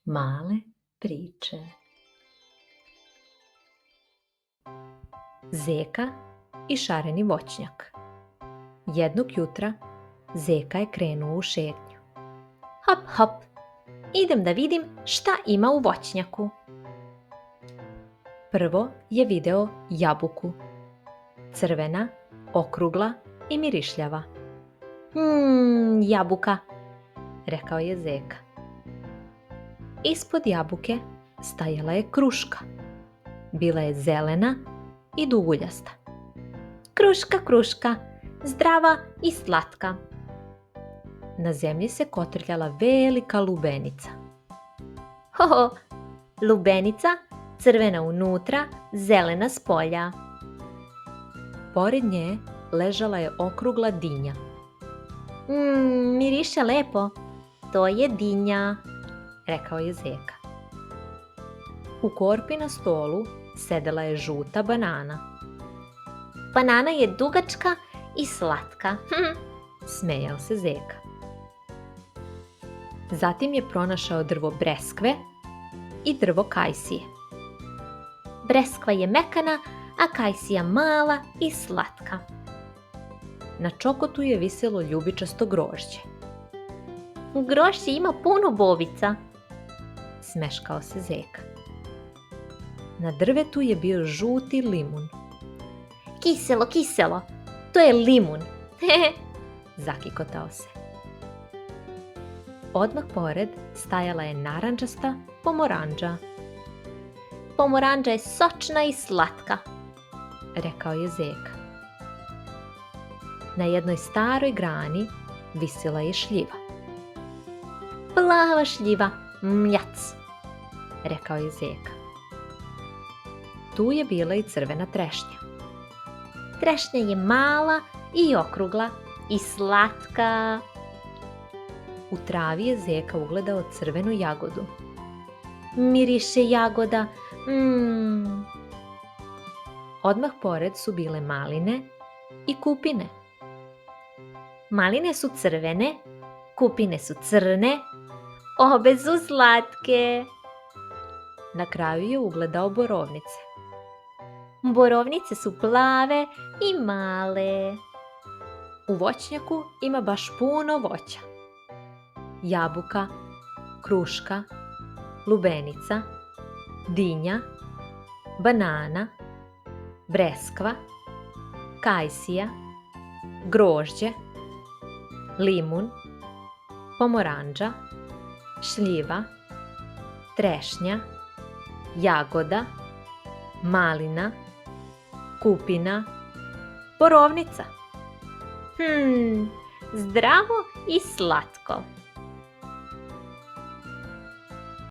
Male priče. Zeka i šareni voćnjak. Jednog jutra Zeka je krenuo u šetnju. Hop, hop, idem da vidim šta ima u voćnjaku. Prvo je video jabuku. Crvena, okrugla i mirišljava. Jabuka, rekao je Zeka. Ispod jabuke stajala je kruška. Bila je zelena i duguljasta. Kruška, kruška, zdrava i slatka. Na zemlji se kotrljala velika lubenica. Ho, lubenica, crvena unutra, zelena spolja. Pored nje ležala je okrugla dinja. Miriše lepo, to je dinja, rekao je Zeka. U korpi na stolu sedela je žuta banana. Banana je dugačka i slatka, smejao se Zeka. Zatim je pronašao drvo breskve i drvo kajsije. Breskva je mekana, a kajsija mala i slatka. Na čokotu je viselo ljubičasto grožđe. Grožđe ima puno bobica, smeškao se Zeka. Na drvetu je bio žuti limun. Kiselo, kiselo, to je limun, zakikotao se. Odmah pored stajala je narandžasta pomoranđa. Pomoranđa je sočna i slatka, rekao je Zeka. Na jednoj staroj grani visila je šljiva. Plava šljiva, mljac, rekao je Zeka. Tu je bila i crvena trešnja. Trešnja je mala i okrugla i slatka. U travi je Zeka ugledao crvenu jagodu. Miriše jagoda, Odmah pored su bile maline i kupine. Maline su crvene, kupine su crne, obe su slatke. Na kraju je ugledao borovnice. Borovnice su plave i male. U voćnjaku ima baš puno voća. Jabuka, kruška, lubenica, dinja, banana, breskva, kajsija, grožđe, limun, pomoranđa, šljiva, trešnja, jagoda, malina, kupina, borovnica. Zdravo i slatko.